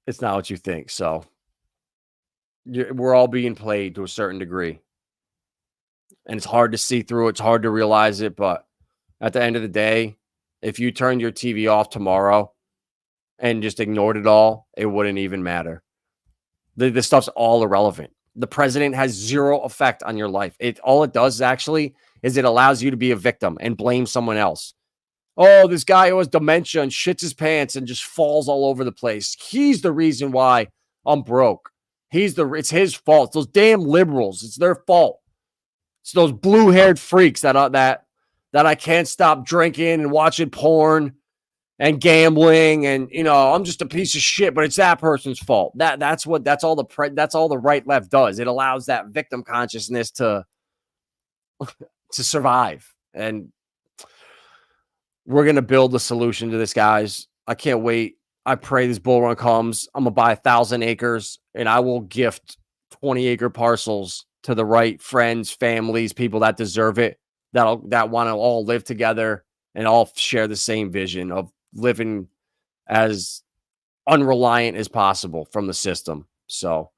it's not what you think. So we're all being played to a certain degree, and it's hard to see through. It's hard to realize it, but at the end of the day, if you turned your TV off tomorrow and just ignored it all, it wouldn't even matter. This stuff's all irrelevant. The president has zero effect on your life. All it does actually is it allows you to be a victim and blame someone else. Oh, this guy who has dementia and shits his pants and just falls all over the place. He's the reason why I'm broke. It's his fault. It's those damn liberals. It's their fault. It's those blue-haired freaks that I can't stop drinking and watching porn and gambling, and I'm just a piece of shit, but it's that person's fault. That's all the right left does. It allows that victim consciousness to survive. And we're gonna build a solution to this, guys. I can't wait. I pray this bull run comes. I'm gonna buy 1,000 acres, and I will gift 20-acre parcels to the right friends, families, people that deserve it, that want to all live together and all share the same vision of living as unreliant as possible from the system. So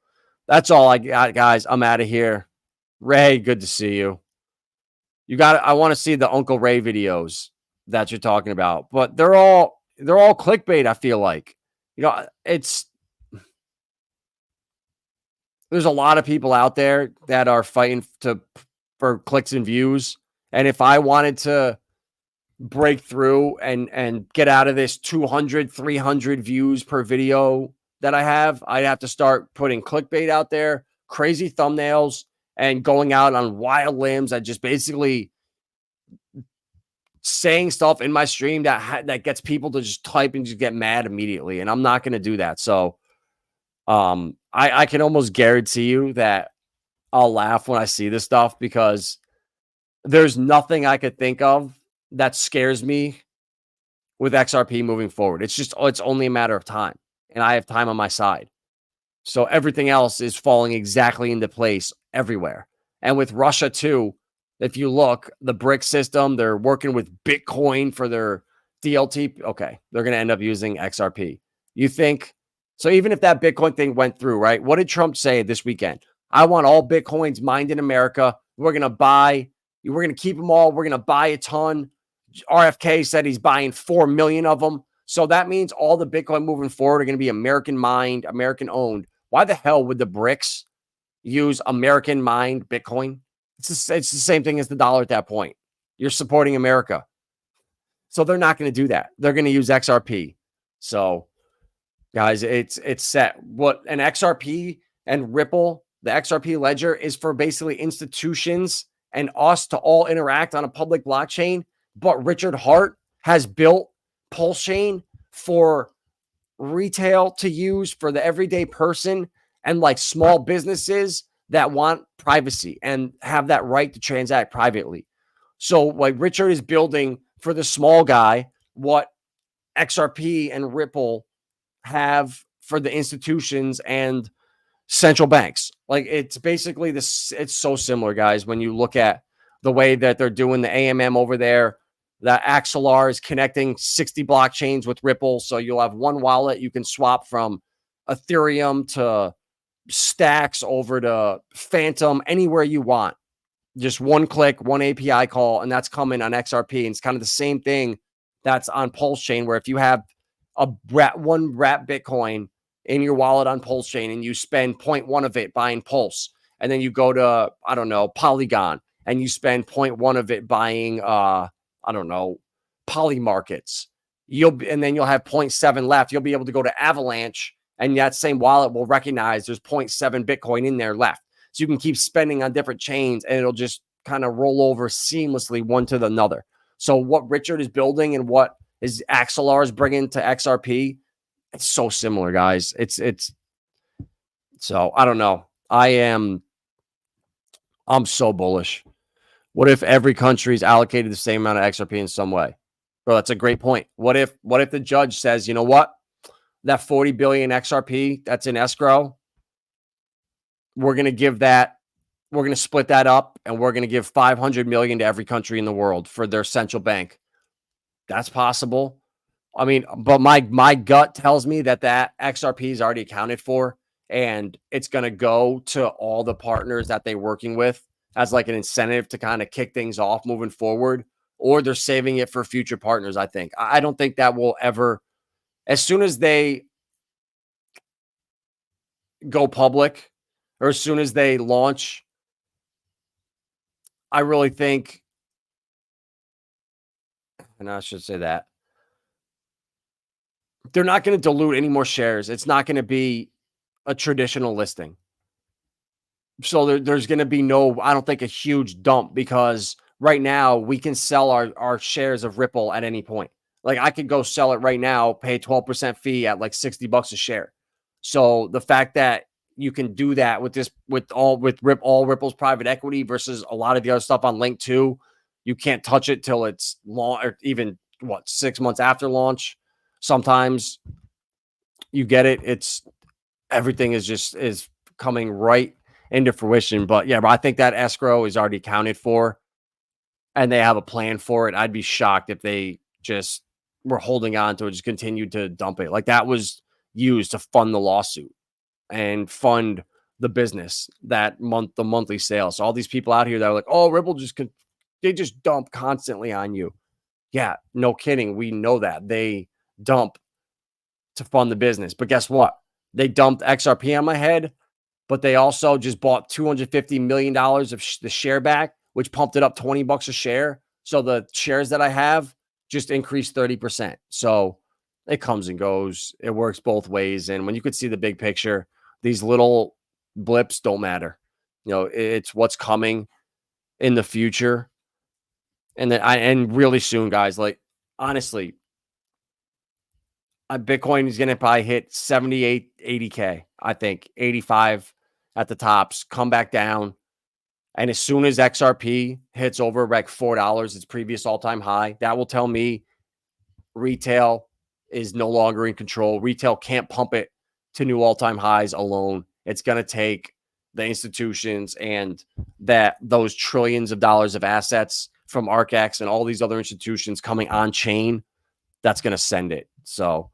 that's all I got, guys. I'm out of here. Ray, good to see you. I want to see the Uncle Ray videos that you're talking about, but they're all clickbait. I feel like, there's a lot of people out there that are fighting for clicks and views. And if I wanted to break through and get out of this 200, 300 views per video that I have, I'd have to start putting clickbait out there, crazy thumbnails, and going out on wild limbs. I just basically saying stuff in my stream that gets people to just type and just get mad immediately. And I'm not going to do that. So I can almost guarantee you that I'll laugh when I see this stuff, because there's nothing I could think of that scares me with XRP moving forward. It's only a matter of time, and I have time on my side. So everything else is falling exactly into place everywhere. And with Russia too, if you look, the BRIC system, they're working with Bitcoin for their DLT. Okay, they're going to end up using XRP. You think, so even if that Bitcoin thing went through, right? What did Trump say this weekend? I want all Bitcoins mined in America. We're going to keep them all. We're going to buy a ton. RFK said he's buying 4 million of them. So that means all the Bitcoin moving forward are going to be American mined, American owned. Why the hell would the BRICS use American mined Bitcoin? It's the same thing as the dollar at that point. You're supporting America. So they're not going to do that. They're going to use XRP. So guys, it's set. What an XRP and Ripple, the XRP ledger is for basically institutions and us to all interact on a public blockchain. But Richard Hart has built Pulse Chain for retail to use for the everyday person and like small businesses that want privacy and have that right to transact privately. So like Richard is building for the small guy what XRP and Ripple have for the institutions and central banks. Like it's basically this. It's so similar, guys. When you look at the way that they're doing the AMM over there, that Axelar is connecting 60 blockchains with Ripple. So you'll have one wallet. You can swap from Ethereum to Stacks over to Phantom, anywhere you want. Just one click, one API call, and that's coming on XRP. And it's kind of the same thing that's on Pulse Chain, where if you have one wrap Bitcoin in your wallet on Pulse Chain and you spend 0.1 of it buying Pulse, and then you go to, I don't know, Polygon, and you spend 0.1 of it buying, I don't know, Poly Markets, and then you'll have 0.7 left. You'll be able to go to Avalanche, and that same wallet will recognize there's 0.7 Bitcoin in there left. So you can keep spending on different chains, and it'll just kind of roll over seamlessly one to the another. So what Richard is building and what is Axelar is bringing to XRP, it's so similar, guys. It's so I don't know. I'm so bullish. What if every country's allocated the same amount of XRP in some way? Bro, that's a great point. What if the judge says, you know what? That 40 billion XRP that's in escrow, we're going to split that up, and we're going to give 500 million to every country in the world for their central bank. That's possible. I mean, but my gut tells me that XRP is already accounted for, and it's going to go to all the partners that they're working with as like an incentive to kind of kick things off moving forward, or they're saving it for future partners. I think. I don't think that will ever, as soon as they go public or as soon as they launch, I really think, and I should say that, they're not going to dilute any more shares. It's not going to be a traditional listing. So there's going to be I don't think a huge dump, because right now we can sell our shares of Ripple at any point. Like I could go sell it right now, pay 12% fee at like $60 a share. So the fact that you can do that with all Ripple's private equity versus a lot of the other stuff on Linqto, you can't touch it till it's launch, or even 6 months after launch. Sometimes you get it. It's everything is coming right into fruition. But yeah, I think that escrow is already accounted for. and they have a plan for it, I'd be shocked if they just were holding on to it, just continued to dump it. Like that was used to fund the lawsuit and fund the business that month, the monthly sales. So all these people out here that are like, oh, Ripple they just dump constantly on you. Yeah, no kidding. We know that they dump to fund the business. But guess what? They dumped XRP on my head, but they also just bought $250 million of the share back, which pumped it up $20 a share. So the shares that I have just increased 30%. So it comes and goes. It works both ways. And when you could see the big picture, these little blips don't matter. You know, it's what's coming in the future. And then and really soon, guys, like honestly, Bitcoin is going to probably hit 78, 80K, I think 85 at the tops, come back down. And as soon as XRP hits over like $4, its previous all-time high, that will tell me retail is no longer in control. Retail can't pump it to new all-time highs alone. It's going to take the institutions and those trillions of dollars of assets from ArcX and all these other institutions coming on chain. That's going to send it. So,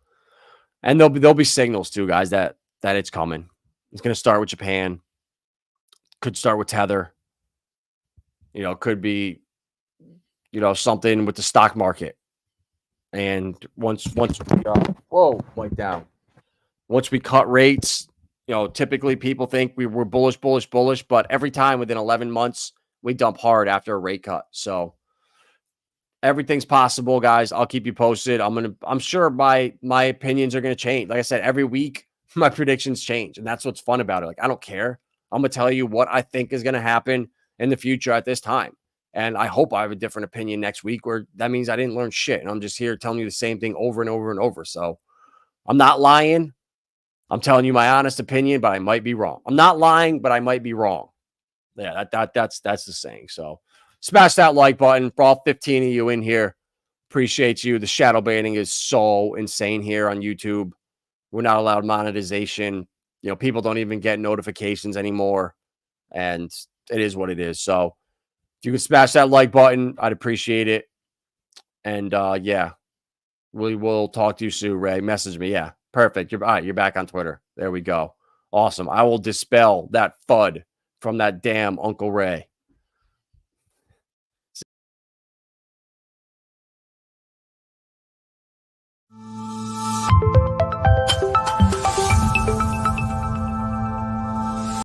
and there'll be signals too, guys, that it's coming. It's going to start with Japan. Could start with Tether. You know, could be, you know, something with the stock market. And once we went down. Once we cut rates, you know, typically people think we were bullish, but every time within 11 months, we dump hard after a rate cut. So everything's possible, guys. I'll keep you posted. I'm sure my opinions are going to change. Like I said, every week my predictions change, and that's what's fun about it. Like, I don't care. I'm going to tell you what I think is going to happen in the future at this time. And I hope I have a different opinion next week, where that means I didn't learn shit. And I'm just here telling you the same thing over and over and over. So I'm not lying. I'm telling you my honest opinion, but I might be wrong. I'm not lying, but I might be wrong. Yeah, that's the saying. So smash that like button for all 15 of you in here. Appreciate you. The shadow banning is so insane here on YouTube. We're not allowed monetization. You know, people don't even get notifications anymore. And it is what it is. So if you can smash that like button, I'd appreciate it. And yeah, we will talk to you soon, Ray. Message me. Yeah, perfect. You're all right. You're back on Twitter. There we go. Awesome. I will dispel that FUD from that damn Uncle Ray.